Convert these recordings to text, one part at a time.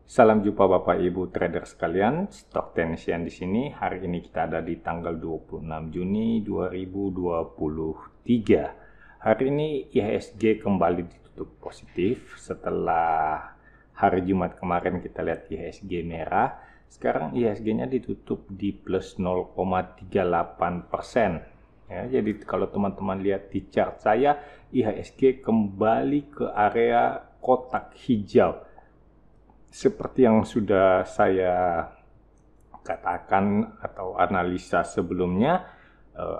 Salam jumpa Bapak Ibu trader sekalian, Stock Technician di sini. Hari ini kita ada di tanggal 26 Juni 2023. Hari ini IHSG kembali ditutup positif setelah hari Jumat kemarin kita lihat IHSG merah. Sekarang IHSG-nya ditutup di plus 0,38%. Ya, jadi kalau teman-teman lihat di chart saya, IHSG kembali ke area kotak hijau. Seperti yang sudah saya katakan atau analisa sebelumnya,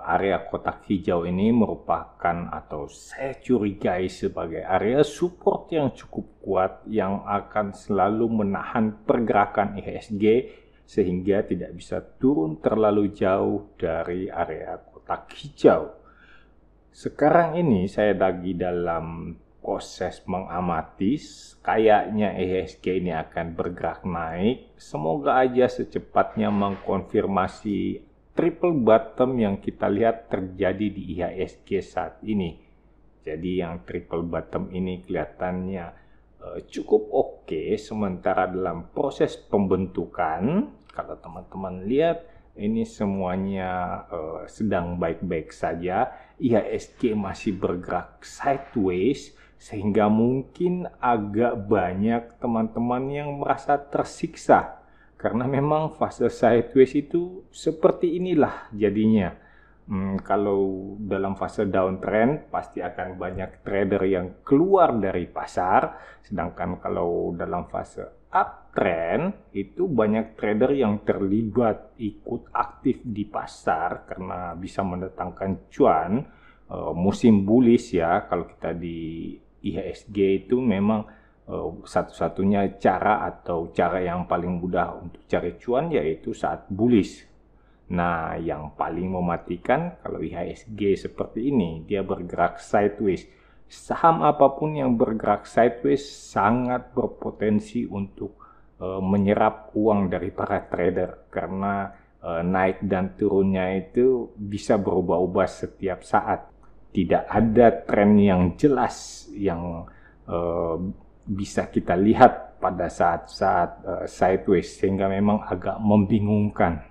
area kotak hijau ini merupakan atau saya curigai sebagai area support yang cukup kuat yang akan selalu menahan pergerakan IHSG sehingga tidak bisa turun terlalu jauh dari area kotak hijau. Sekarang ini saya lagi dalam proses mengamati, kayaknya IHSG ini akan bergerak naik. Semoga aja secepatnya mengkonfirmasi triple bottom yang kita lihat terjadi di IHSG saat ini. Jadi yang triple bottom ini kelihatannya cukup oke, sementara dalam proses pembentukan, kalau teman-teman lihat ini semuanya sedang baik-baik saja. IHSG masih bergerak sideways, sehingga mungkin agak banyak teman-teman yang merasa tersiksa karena memang fase sideways itu seperti inilah jadinya. Kalau dalam fase downtrend pasti akan banyak trader yang keluar dari pasar, sedangkan kalau dalam fase uptrend itu banyak trader yang terlibat ikut aktif di pasar karena bisa mendatangkan cuan. Musim bullish ya, kalau kita di IHSG itu memang satu-satunya cara atau cara yang paling mudah untuk cari cuan yaitu saat bullish. Nah, yang paling mematikan kalau IHSG seperti ini, dia bergerak sideways. Saham apapun yang bergerak sideways sangat berpotensi untuk menyerap uang dari para trader karena naik dan turunnya itu bisa berubah-ubah setiap saat. Tidak ada tren yang jelas yang bisa kita lihat pada saat-saat sideways, sehingga memang agak membingungkan.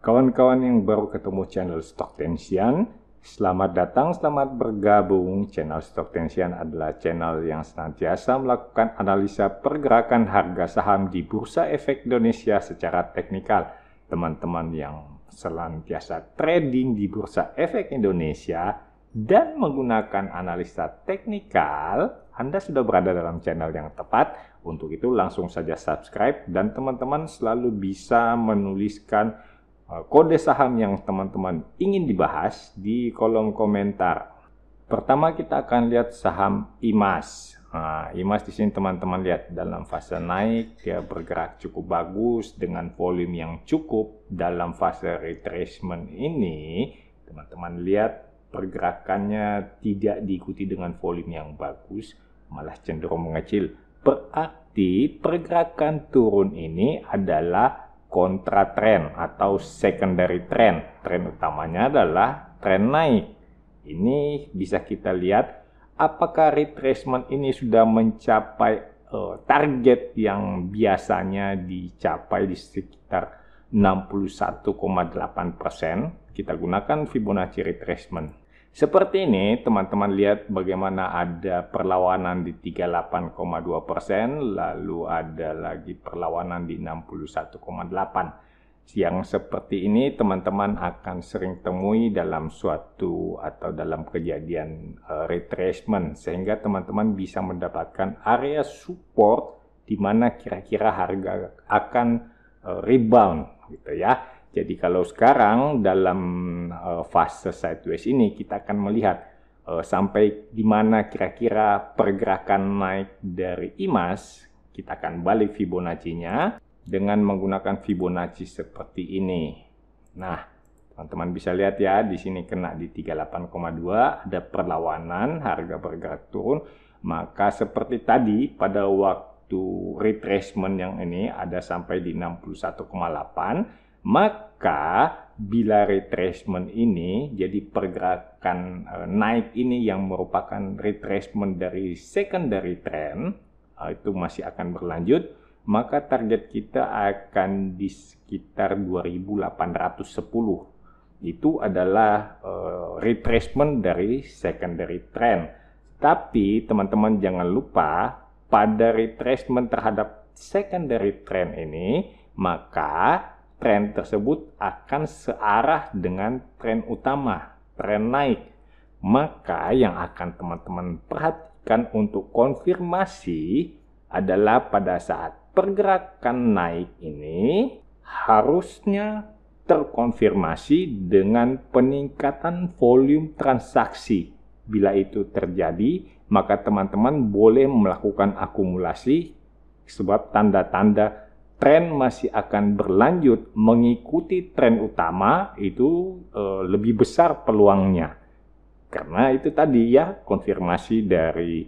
Kawan-kawan yang baru ketemu channel Stock Technician, selamat datang, selamat bergabung. Channel Stock Technician adalah channel yang senantiasa melakukan analisa pergerakan harga saham di Bursa Efek Indonesia secara teknikal. Teman-teman yang senantiasa trading di Bursa Efek Indonesia dan menggunakan analisa teknikal, Anda sudah berada dalam channel yang tepat. Untuk itu langsung saja subscribe dan teman-teman selalu bisa menuliskan kode saham yang teman-teman ingin dibahas di kolom komentar. Pertama kita akan lihat saham IMAS. IMAS di sini teman-teman lihat dalam fase naik, dia bergerak cukup bagus dengan volume yang cukup. Dalam fase retracement ini, teman-teman lihat pergerakannya tidak diikuti dengan volume yang bagus, malah cenderung mengecil. Berarti pergerakan turun ini adalah kontra trend atau secondary trend. Tren utamanya adalah tren naik. Ini bisa kita lihat apakah retracement ini sudah mencapai target yang biasanya dicapai di sekitar 61,8%. Kita gunakan Fibonacci retracement. Seperti ini, teman-teman lihat bagaimana ada perlawanan di 38,2%, lalu ada lagi perlawanan di 61,8%. Yang seperti ini teman-teman akan sering temui dalam suatu atau dalam kejadian retracement, sehingga teman-teman bisa mendapatkan area support di mana kira-kira harga akan rebound gitu ya. Jadi kalau sekarang dalam fase sideways ini kita akan melihat sampai di mana kira-kira pergerakan naik dari IMAS. Kita akan balik Fibonacci-nya dengan menggunakan Fibonacci seperti ini. Nah, teman-teman bisa lihat ya, di sini kena di 38,2, ada perlawanan, harga bergerak turun. Maka seperti tadi pada waktu retracement yang ini ada sampai di 61,8. Maka bila retracement ini jadi pergerakan naik ini yang merupakan retracement dari secondary trend, itu masih akan berlanjut. maka target kita akan di sekitar 2810. Itu adalah retracement dari secondary trend. Tapi teman-teman jangan lupa pada retracement terhadap secondary trend ini, maka tren tersebut akan searah dengan tren utama, tren naik. Maka yang akan teman-teman perhatikan untuk konfirmasi adalah pada saat pergerakan naik ini harusnya terkonfirmasi dengan peningkatan volume transaksi. Bila itu terjadi, maka teman-teman boleh melakukan akumulasi sebab tanda-tanda tren masih akan berlanjut mengikuti tren utama itu lebih besar peluangnya. Karena itu tadi ya konfirmasi dari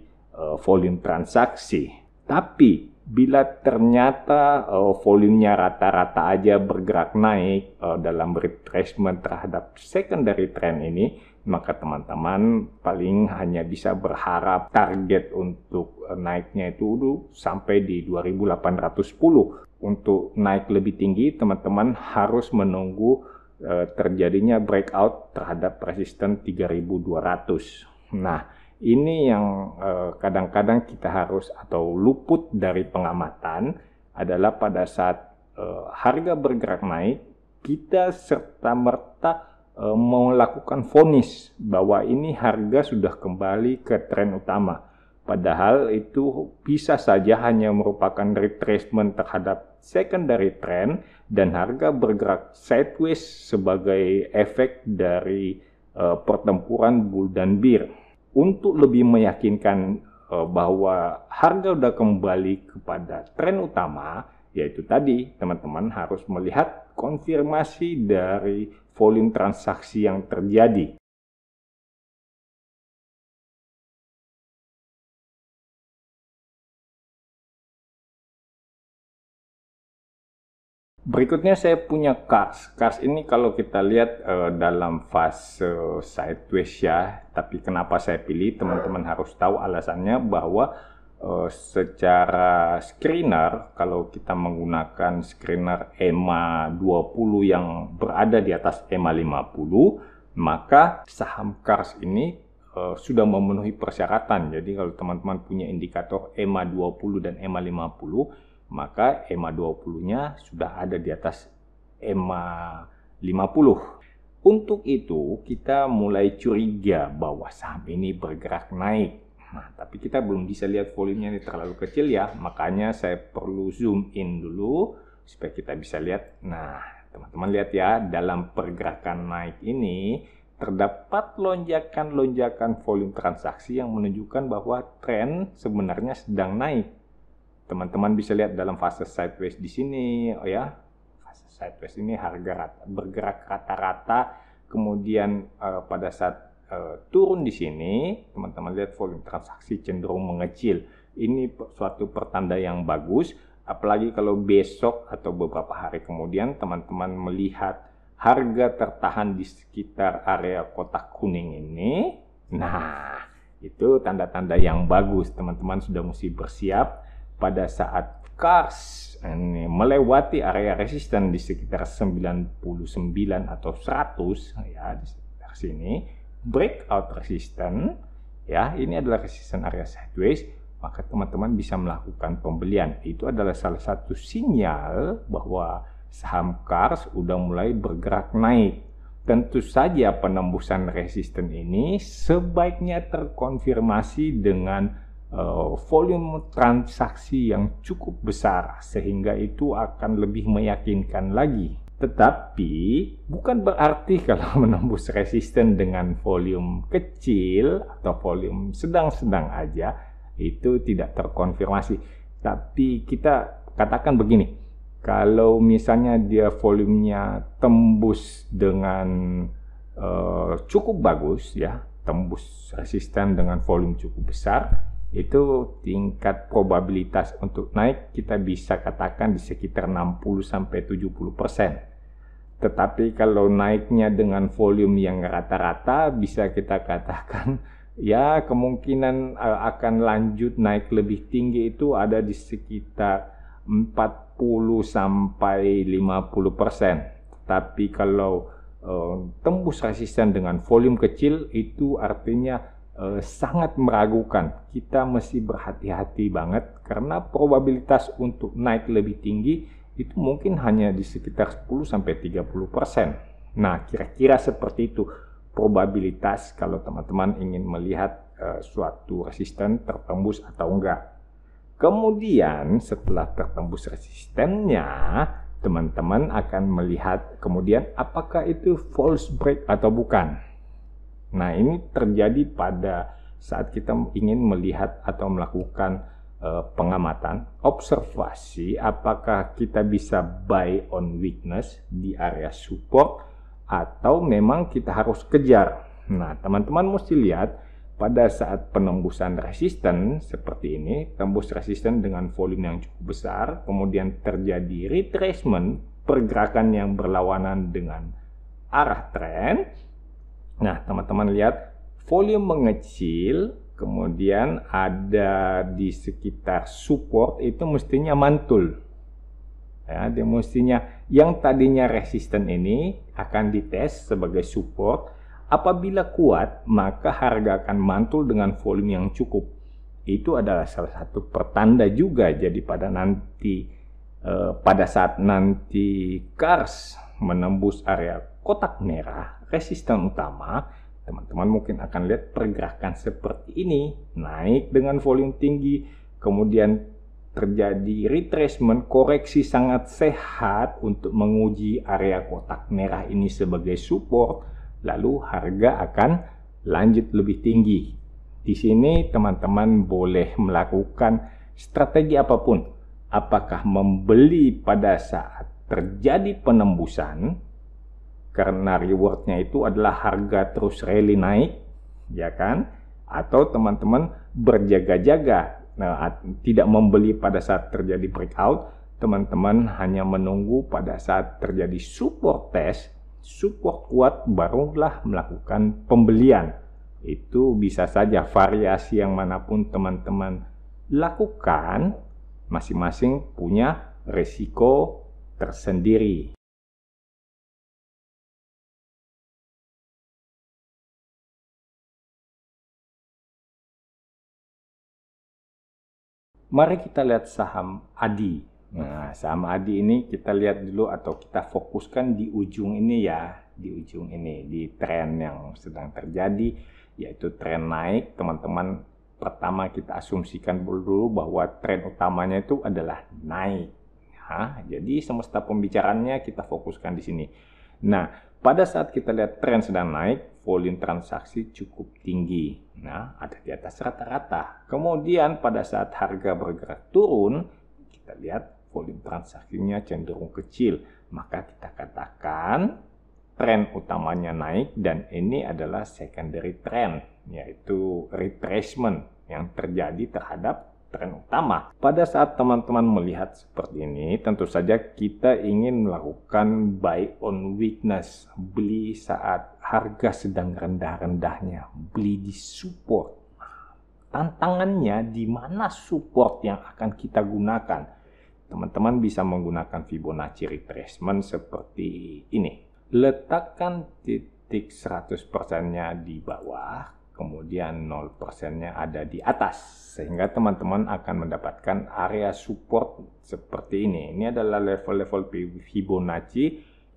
volume transaksi. Tapi bila ternyata volumenya rata-rata aja bergerak naik dalam retracement terhadap secondary trend ini, maka teman-teman paling hanya bisa berharap target untuk naiknya itu sampai di 2810. Untuk naik lebih tinggi, teman-teman harus menunggu terjadinya breakout terhadap resisten 3200. Nah, ini yang kadang-kadang kita harus atau luput dari pengamatan adalah pada saat harga bergerak naik, kita serta-merta melakukan vonis bahwa ini harga sudah kembali ke tren utama. Padahal itu bisa saja hanya merupakan retracement terhadap secondary trend dan harga bergerak sideways sebagai efek dari pertempuran bull dan bear. Untuk lebih meyakinkan bahwa harga sudah kembali kepada tren utama, yaitu tadi teman-teman harus melihat konfirmasi dari volume transaksi yang terjadi. Berikutnya saya punya Kars. Kars ini kalau kita lihat dalam fase sideways ya. Tapi kenapa saya pilih? Teman-teman harus tahu alasannya bahwa secara screener, kalau kita menggunakan screener EMA 20 yang berada di atas EMA 50, maka saham Kars ini sudah memenuhi persyaratan. Jadi kalau teman-teman punya indikator EMA 20 dan EMA 50, maka EMA 20-nya sudah ada di atas EMA 50. Untuk itu, kita mulai curiga bahwa saham ini bergerak naik. Nah, tapi kita belum bisa lihat volumenya ini terlalu kecil ya, makanya saya perlu zoom in dulu supaya kita bisa lihat. Nah, teman-teman lihat ya, dalam pergerakan naik ini terdapat lonjakan-lonjakan volume transaksi yang menunjukkan bahwa tren sebenarnya sedang naik. Teman-teman bisa lihat dalam fase sideways di sini, fase sideways ini harga bergerak rata-rata, kemudian pada saat turun di sini, teman-teman lihat volume transaksi cenderung mengecil. Ini suatu pertanda yang bagus, apalagi kalau besok atau beberapa hari kemudian teman-teman melihat harga tertahan di sekitar area kotak kuning ini. Nah, itu tanda-tanda yang bagus. Teman-teman sudah mesti bersiap pada saat Kars ini melewati area resisten di sekitar 99 atau 100 ya, di sekitar sini, breakout resisten ya, ini adalah resisten area sideways, maka teman-teman bisa melakukan pembelian. Itu adalah salah satu sinyal bahwa saham Kars udah mulai bergerak naik. Tentu saja penembusan resisten ini sebaiknya terkonfirmasi dengan volume transaksi yang cukup besar, sehingga itu akan lebih meyakinkan lagi. Tetapi bukan berarti kalau menembus resisten dengan volume kecil atau volume sedang-sedang aja itu tidak terkonfirmasi. Tapi kita katakan begini, kalau misalnya dia volumenya tembus dengan cukup bagus ya, tembus resisten dengan volume cukup besar, itu tingkat probabilitas untuk naik kita bisa katakan di sekitar 60-70%. Tetapi kalau naiknya dengan volume yang rata-rata bisa kita katakan ya kemungkinan akan lanjut naik lebih tinggi itu ada di sekitar 40 sampai 50%. Tapi kalau tembus resisten dengan volume kecil, itu artinya sangat meragukan. Kita mesti berhati-hati banget karena probabilitas untuk naik lebih tinggi itu mungkin hanya di sekitar 10 sampai 30%. Nah, kira-kira seperti itu probabilitas kalau teman-teman ingin melihat suatu resisten tertembus atau enggak. Kemudian setelah tertembus resistennya, teman-teman akan melihat kemudian apakah itu false break atau bukan. Nah, ini terjadi pada saat kita ingin melihat atau melakukan pengamatan, observasi apakah kita bisa buy on weakness di area support atau memang kita harus kejar. Nah, teman-teman mesti lihat pada saat penembusan resisten seperti ini, tembus resisten dengan volume yang cukup besar, kemudian terjadi retracement, pergerakan yang berlawanan dengan arah tren. Nah, teman-teman lihat volume mengecil, kemudian ada di sekitar support itu mestinya mantul. Ya, dia mestinya yang tadinya resisten ini akan dites sebagai support. Apabila kuat, maka harga akan mantul dengan volume yang cukup. Itu adalah salah satu pertanda juga. Jadi pada saat nanti KARS menembus area kotak merah, resisten utama, teman-teman mungkin akan lihat pergerakan seperti ini. Naik dengan volume tinggi, kemudian terjadi retracement, koreksi sangat sehat untuk menguji area kotak merah ini sebagai support. Lalu harga akan lanjut lebih tinggi. Di sini teman-teman boleh melakukan strategi apapun. Apakah membeli pada saat terjadi penembusan, karena rewardnya itu adalah harga terus rally naik, ya kan? Atau teman-teman berjaga-jaga, tidak membeli pada saat terjadi breakout, teman-teman hanya menunggu pada saat terjadi support test, support kuat barulah melakukan pembelian. Itu bisa saja variasi yang manapun teman-teman lakukan, masing-masing punya resiko tersendiri. Mari kita lihat saham ADI. Nah, saham ADI ini kita lihat dulu atau kita fokuskan di ujung ini ya, di ujung ini, di tren yang sedang terjadi, yaitu tren naik. Teman-teman, pertama kita asumsikan dulu bahwa tren utamanya itu adalah naik. Nah, jadi semesta pembicaraannya kita fokuskan di sini. Nah, pada saat kita lihat tren sedang naik, volume transaksi cukup tinggi. Nah, ada di atas rata-rata. Kemudian pada saat harga bergerak turun, kita lihat volume transaksinya cenderung kecil, maka kita katakan tren utamanya naik dan ini adalah secondary trend, yaitu retracement yang terjadi terhadap tren utama. Pada saat teman-teman melihat seperti ini, tentu saja kita ingin melakukan buy on weakness, beli saat harga sedang rendah-rendahnya, beli di support. Tantangannya di mana support yang akan kita gunakan? Teman-teman bisa menggunakan Fibonacci retracement seperti ini. Letakkan titik 100%-nya di bawah, kemudian 0%-nya ada di atas. Sehingga teman-teman akan mendapatkan area support seperti ini. Ini adalah level-level Fibonacci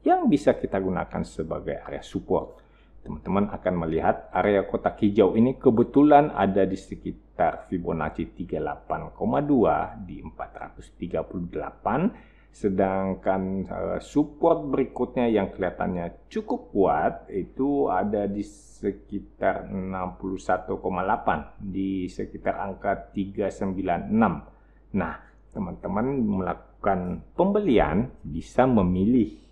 yang bisa kita gunakan sebagai area support. Teman-teman akan melihat area kotak hijau ini kebetulan ada di sekitar Fibonacci 38,2 di 438, sedangkan support berikutnya yang kelihatannya cukup kuat itu ada di sekitar 61,8 di sekitar angka 396. Nah, teman-teman melakukan pembelian bisa memilih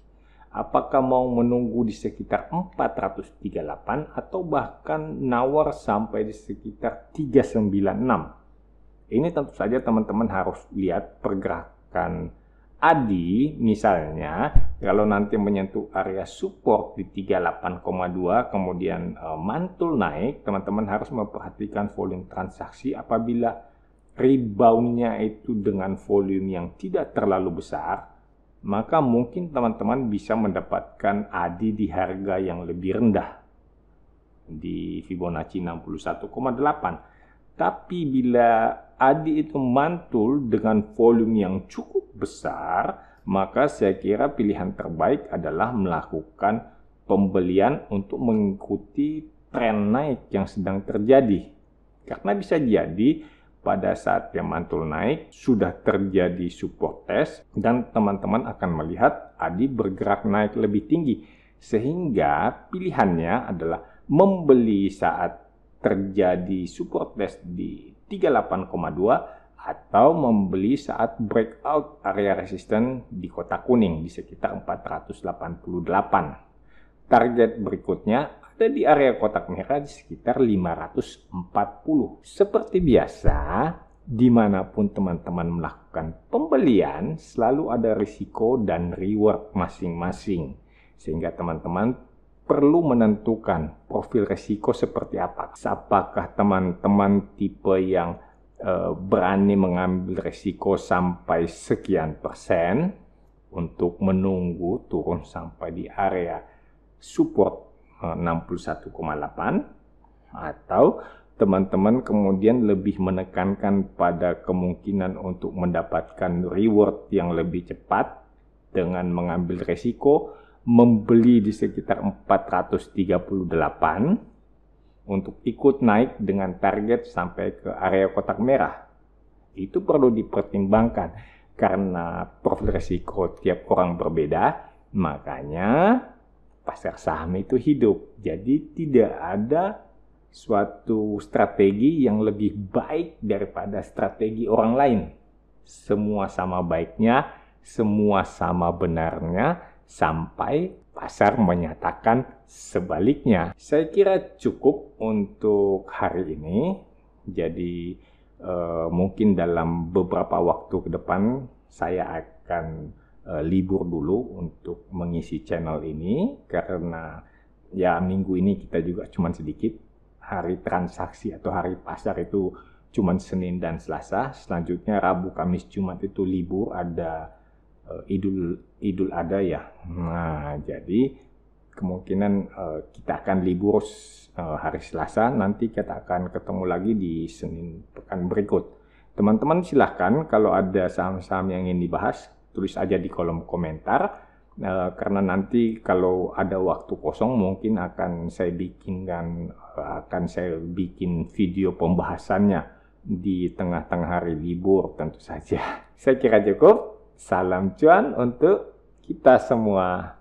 apakah mau menunggu di sekitar 438 atau bahkan nawar sampai di sekitar 396. Ini tentu saja teman-teman harus lihat pergerakan ADI misalnya, kalau nanti menyentuh area support di 38,2 kemudian mantul naik, teman-teman harus memperhatikan volume transaksi. Apabila reboundnya itu dengan volume yang tidak terlalu besar, maka mungkin teman-teman bisa mendapatkan ADI di harga yang lebih rendah di Fibonacci 61,8. Tapi bila ADI itu mantul dengan volume yang cukup besar, maka saya kira pilihan terbaik adalah melakukan pembelian untuk mengikuti tren naik yang sedang terjadi. Karena bisa jadi pada saat yang mantul naik sudah terjadi support test dan teman-teman akan melihat ADI bergerak naik lebih tinggi. Sehingga pilihannya adalah membeli saat terjadi support test di 38,2 atau membeli saat breakout area resisten di kotak kuning di sekitar 488. Target berikutnya ada di area kotak merah di sekitar 540. Seperti biasa, dimanapun teman-teman melakukan pembelian, selalu ada risiko dan reward masing-masing. Sehingga teman-teman perlu menentukan profil risiko seperti apa. Apakah teman-teman tipe yang berani mengambil risiko sampai sekian persen untuk menunggu turun sampai di area support 61,8, atau teman-teman kemudian lebih menekankan pada kemungkinan untuk mendapatkan reward yang lebih cepat dengan mengambil risiko membeli di sekitar 438 untuk ikut naik dengan target sampai ke area kotak merah. Itu perlu dipertimbangkan karena profil risiko tiap orang berbeda, makanya pasar saham itu hidup. Jadi tidak ada suatu strategi yang lebih baik daripada strategi orang lain. Semua sama baiknya, semua sama benarnya, sampai pasar menyatakan sebaliknya. Saya kira cukup untuk hari ini. Jadi mungkin dalam beberapa waktu ke depan saya akan libur dulu untuk mengisi channel ini, karena ya minggu ini kita juga cuma sedikit. Hari transaksi atau hari pasar itu cuma Senin dan Selasa. Selanjutnya Rabu, Kamis, Jumat itu libur, ada Idul Adha ya. Nah, jadi kemungkinan kita akan libur hari Selasa. Nanti kita akan ketemu lagi di Senin pekan berikut. Teman-teman silahkan kalau ada saham-saham yang ingin dibahas, tulis aja di kolom komentar. Karena nanti kalau ada waktu kosong mungkin akan saya bikin video pembahasannya di tengah-tengah hari libur tentu saja. Saya kira cukup. Salam cuan untuk kita semua.